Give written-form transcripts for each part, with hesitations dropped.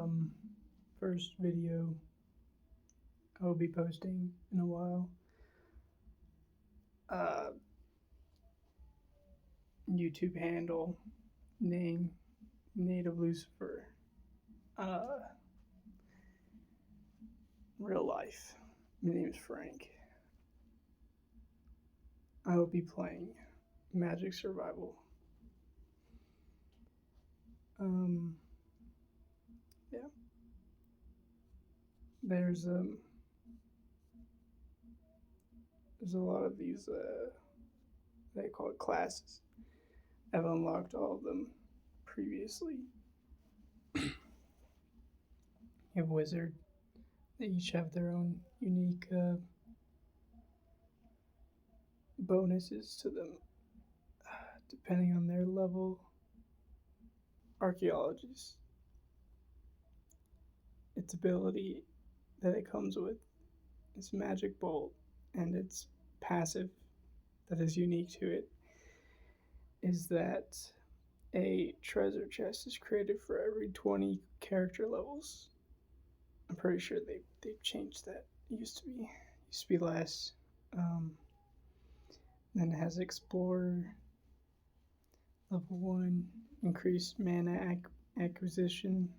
um, first video I will be posting in a while. YouTube handle, name, Native Lucifer. Real life. My name is Frank. I will be playing Magic Survival. Yeah. There's a lot of these they call it classes. I've unlocked all of them previously. You have wizard. They each have their own unique bonuses to them, depending on their level. Archaeologist. Its ability that it comes with is Magic Bolt, and its passive that is unique to it is that a treasure chest is created for every 20 character levels. I'm pretty sure they've changed that. It used to be less. Then it has Explorer, level 1, increased mana acquisition,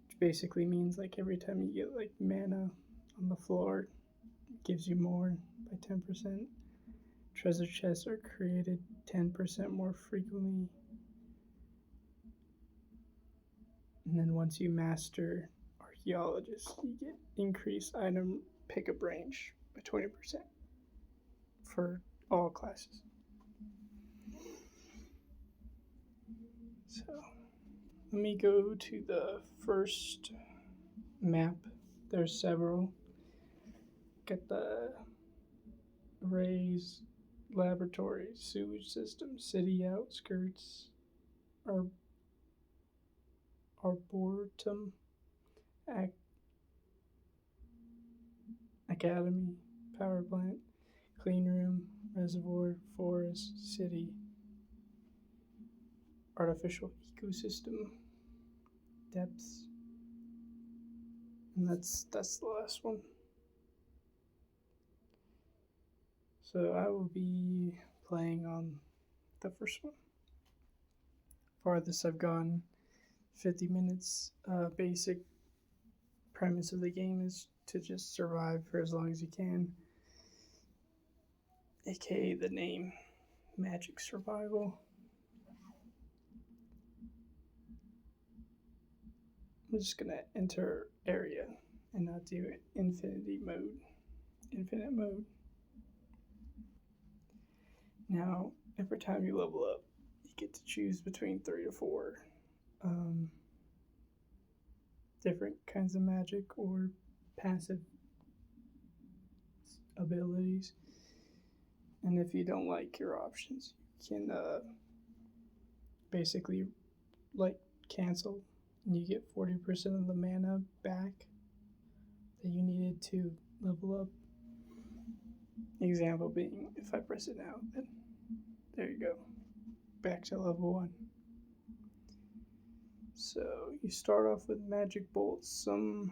which basically means like every time you get like mana on the floor, it gives you more by 10%. Treasure chests are created 10% more frequently. And then once you master Archaeologist, you get increased item pickup range by 20% for all classes. So let me go to the first map. There's several. Get the arrays, laboratories, sewage system, city outskirts, arboretum, academy, power plant, clean room, reservoir, forest, city, artificial ecosystem, depths, and that's the last one. So I will be playing on the first one. Farthest I've gone, 50 minutes. Basic premise of the game is to just survive for as long as you can, aka the name Magic Survival. I'm just gonna enter area and not do infinite mode. Now, every time you level up, you get to choose between 3 to 4 different kinds of magic or passive abilities. And if you don't like your options, you can basically like cancel, and you get 40% of the mana back that you needed to level up. Example being, if I press it now, then there you go, back to level 1. So you start off with Magic Bolts. Some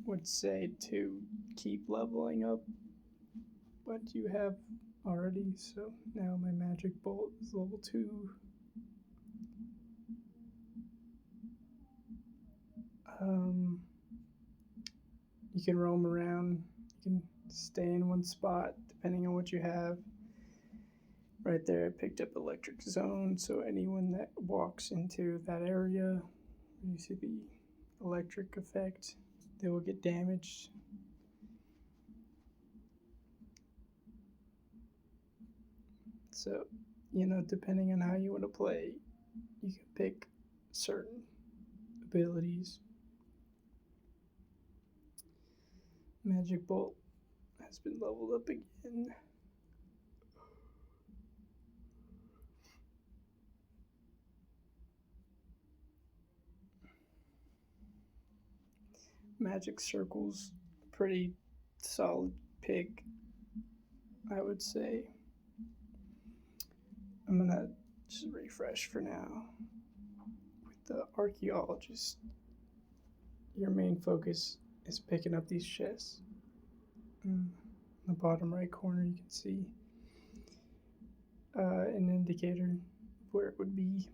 would say to keep leveling up, but you have already. So now my Magic Bolt is level 2. You can roam around. You can stay in one spot depending on what you have. Right there, I picked up Electric Zone, so anyone that walks into that area, you see the electric effect, they will get damaged. So, depending on how you want to play, you can pick certain abilities. Magic Bolt has been leveled up again. Magic Circle's pretty solid pick, I would say. I'm gonna just refresh for now with the archaeologist, your main focus is picking up these chests. In the bottom right corner, you can see an indicator of where it would be.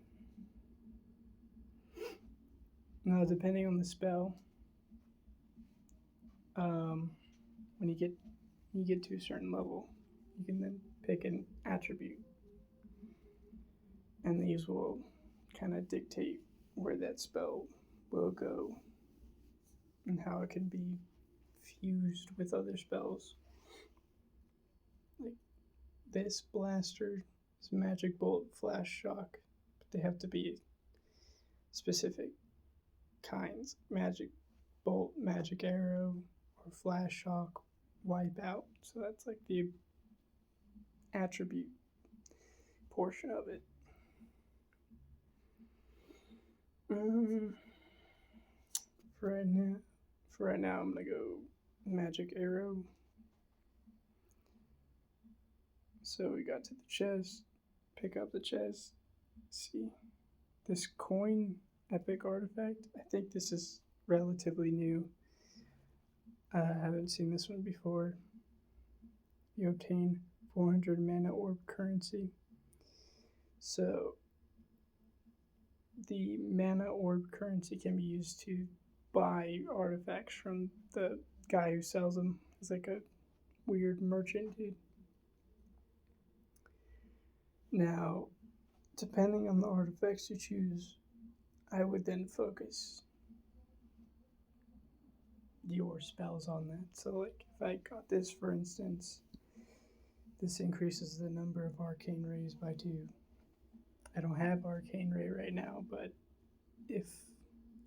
Now, depending on the spell, when you get to a certain level, you can then pick an attribute, and these will kind of dictate where that spell will go and how it can be fused with other spells. Like this blaster is magic bolt, flash shock, but they have to be specific kinds: magic bolt, magic arrow, or flash shock, wipe out. So that's like the attribute portion of it. For right now, I'm gonna go magic arrow. So we got to the chest, pick up the chest, see this coin epic artifact. I think this is relatively new. I haven't seen this one before. You obtain 400 mana orb currency. So the mana orb currency can be used to buy artifacts from the guy who sells them. He's like a weird merchant dude. Now, depending on the artifacts you choose, I would then focus your spells on that. So like if I got this, for instance, this increases the number of arcane rays by 2. I don't have arcane ray right now, but if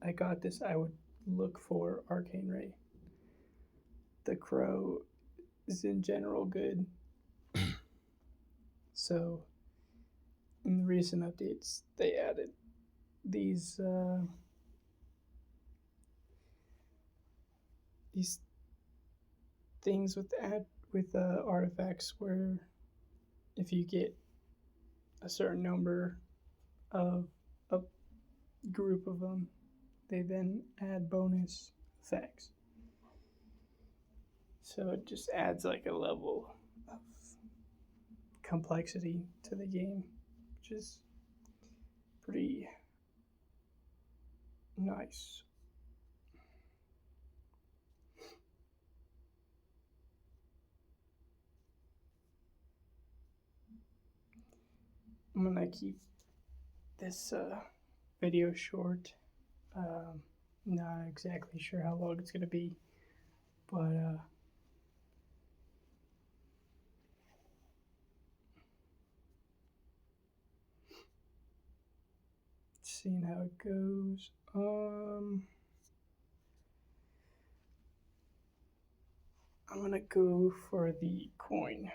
I got this, I would look for arcane ray. The crow is in general good. So in the recent updates, they added these things with artifacts where if you get a certain number of a group of them, they then add bonus effects. So it just adds like a level of complexity to the game, which is pretty nice. I'm gonna keep this video short. Not exactly sure how long it's gonna be, but seeing how it goes. I'm gonna go for the coin.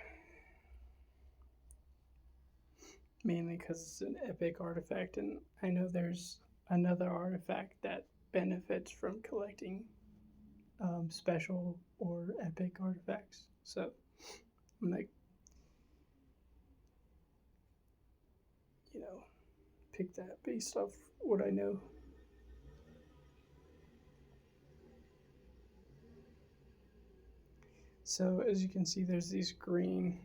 Mainly because it's an epic artifact, and I know there's another artifact that benefits from collecting special or epic artifacts. So I'm gonna, pick that based off what I know. So as you can see, there's these green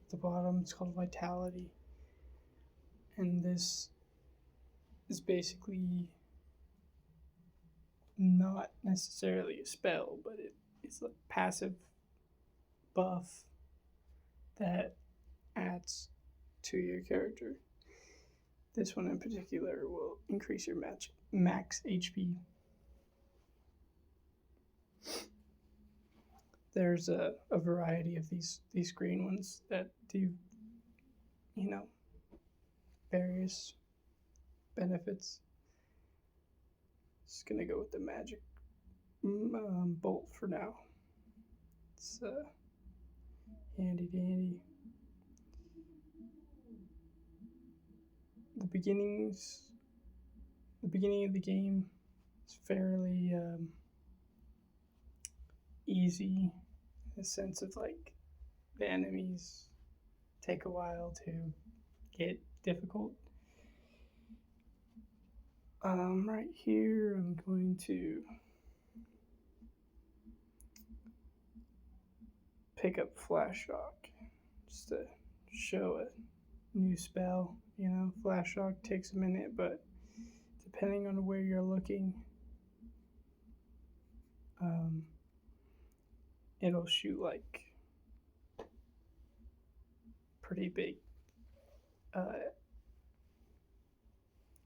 at the bottom. It's called Vitality. And this is basically not necessarily a spell, but it's a passive buff that adds to your character. This one in particular will increase your max HP. There's a variety of these green ones that do, various benefits. Just gonna go with the magic bolt for now. It's handy dandy. The beginning of the game is fairly easy, in the sense of like the enemies take a while to get difficult. Right here, I'm going to pick up Flash Shock just to show a new spell. Flash Shock takes a minute, but depending on where you're looking, um, it'll shoot like pretty big uh,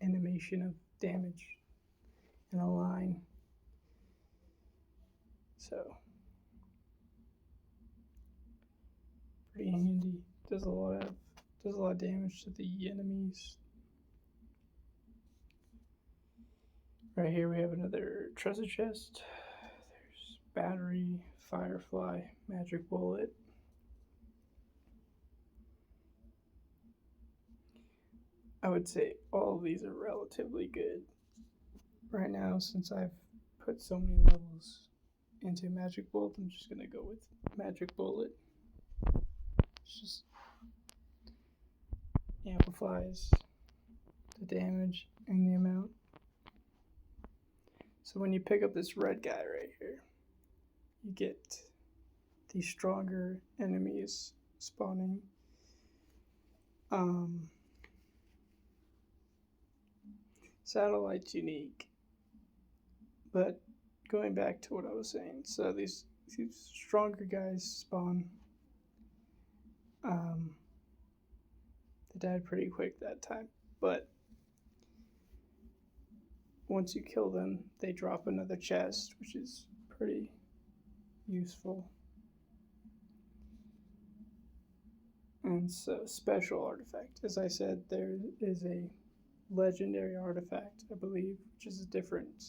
animation of damage in a line. So pretty handy. Does a lot of damage to the enemies. Right here we have another treasure chest. There's battery, firefly, magic bullet. I would say all of these are relatively good right now since I've put so many levels into magic bullet. I'm just gonna go with magic bullet. It's just amplifies the damage and the amount. So when you pick up this red guy right here, you get these stronger enemies spawning. Satellite's unique, but going back to what I was saying, so these stronger guys spawn. They died pretty quick that time, but once you kill them, they drop another chest, which is pretty useful. And so, special artifact. As I said, there is a legendary artifact, I believe, which is a different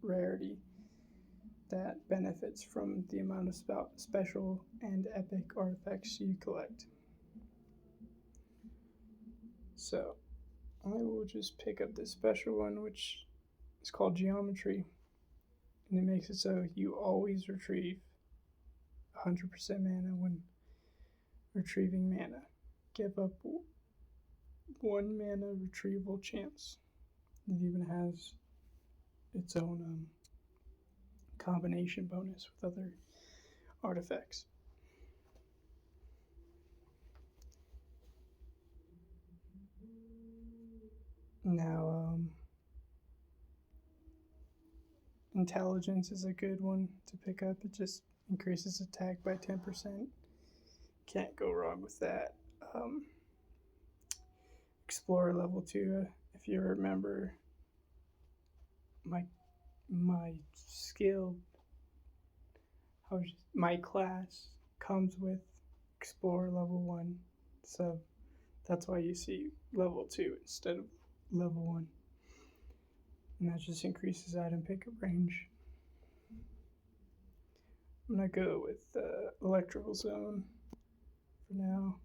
rarity that benefits from the amount of special and epic artifacts you collect. So, I will just pick up this special one, which is called Geometry, and it makes it so you always retrieve 100% mana when retrieving mana. Give up 1 mana retrieval chance. It even has its own combination bonus with other artifacts. Now, intelligence is a good one to pick up. It just increases attack by 10%. Can't go wrong with that. Explorer level 2, if you remember, my skill, my class comes with Explorer level 1, so that's why you see level 2 instead of level 1, and that just increases item pickup range. I'm gonna go with Electrical Zone for now.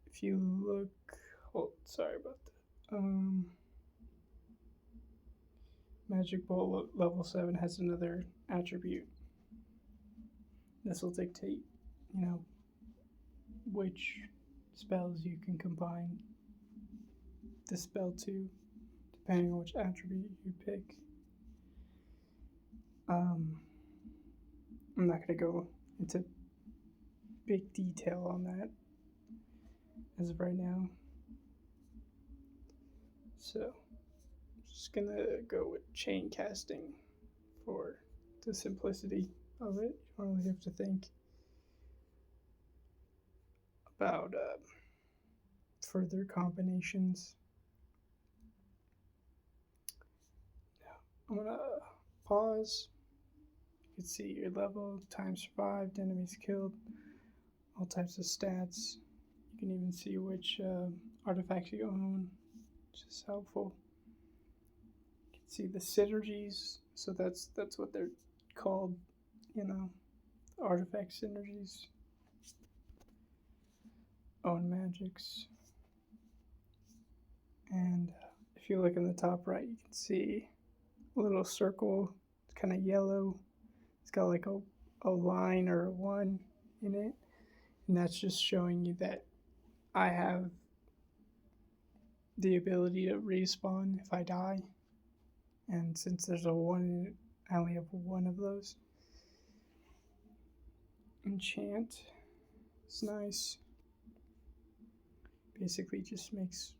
If you look, sorry about that. Magic Bolt level 7 has another attribute. This will dictate, which spells you can combine the spell to, depending on which attribute you pick. I'm not going to go into big detail on that as of right now. So, just going to go with chain casting for the simplicity of it. You don't really have to think about further combinations. I'm going to pause. You can see your level, time survived, enemies killed, all types of stats. You can even see which artifacts you own, which is helpful. You can see the synergies, so that's what they're called, artifact synergies. Own magics. And if you look in the top right, you can see a little circle, it's kind of yellow. It's got like a line or a 1 in it, and that's just showing you that I have the ability to respawn if I die. And since there's a one, I only have one of those. Enchant. It's nice. Basically just makes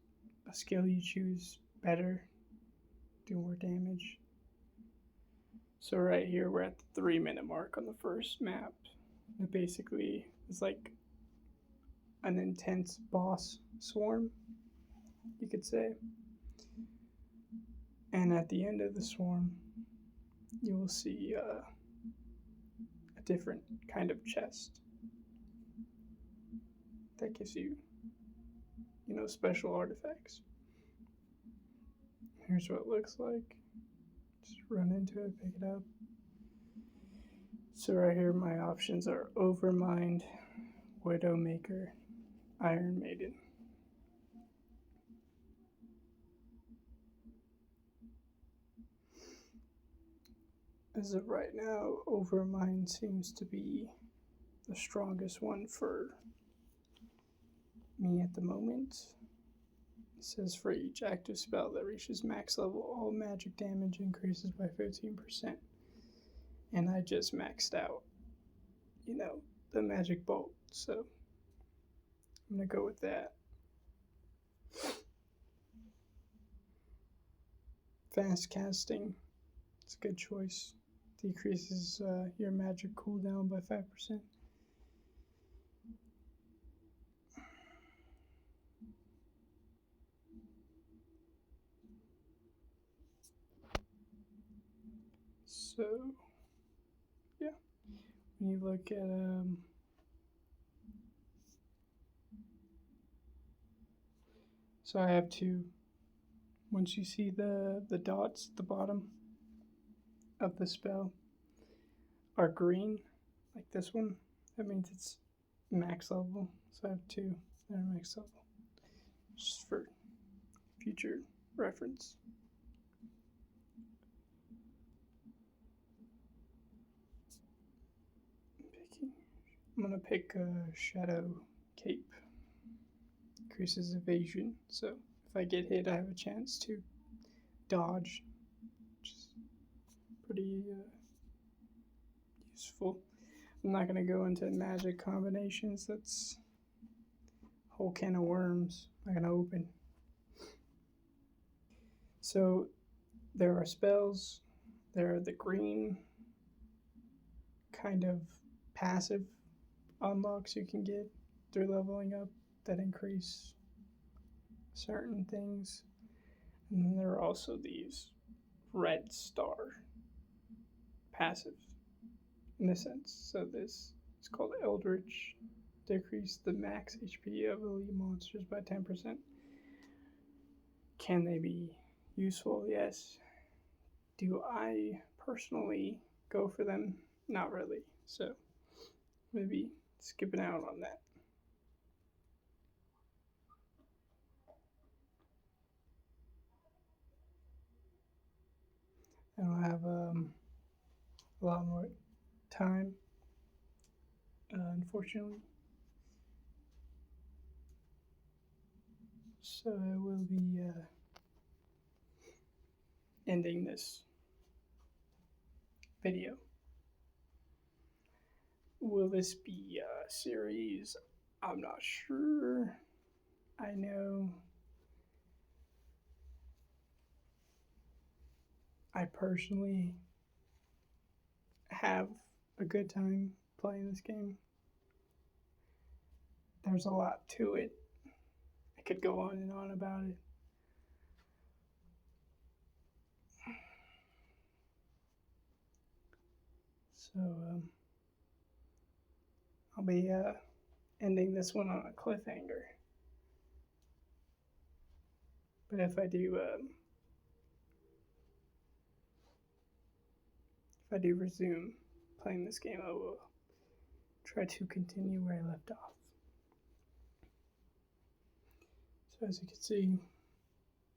a skill you choose better, do more damage. So right here we're at the 3-minute mark on the first map. It basically is like an intense boss swarm, you could say. And at the end of the swarm, you will see a different kind of chest that gives you, special artifacts. Here's what it looks like. Just run into it, pick it up. So right here, my options are Overmind, Widowmaker, Iron Maiden. As of right now, Overmind seems to be the strongest one for me at the moment. It says for each active spell that reaches max level, all magic damage increases by 15%. And I just maxed out, the magic bolt, so I'm gonna go with that. Fast casting, it's a good choice. Decreases your magic cooldown by 5%. So, yeah, when you look at so I have two. Once you see the dots at the bottom of the spell are green, like this one, that means it's max level. So I have two that are max level, just for future reference. I'm gonna pick Shadow Cape. Increases evasion, so if I get hit, I have a chance to dodge, which is pretty useful. I'm not gonna go into magic combinations. That's a whole can of worms I'm not gonna open. So there are spells. There are the green kind of passive unlocks you can get through leveling up that increase certain things. And then there are also these red star passives in a sense. So this is called Eldritch. Decrease the max HP of elite monsters by 10%. Can they be useful? Yes. Do I personally go for them? Not really. So maybe skipping out on that. I don't have a lot more time, unfortunately. So I will be ending this video. Will this be a series? I'm not sure. I know I personally have a good time playing this game. There's a lot to it. I could go on and on about it. So I'll be ending this one on a cliffhanger. But if I do resume playing this game, I will try to continue where I left off. So as you can see,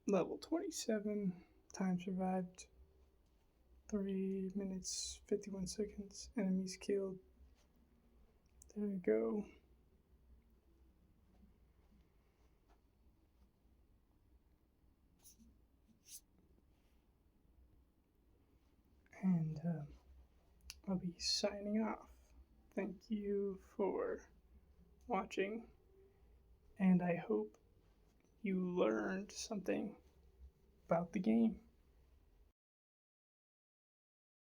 level 27, time survived 3 minutes 51 seconds, enemies killed. There we go. And I'll be signing off. Thank you for watching, and I hope you learned something about the game.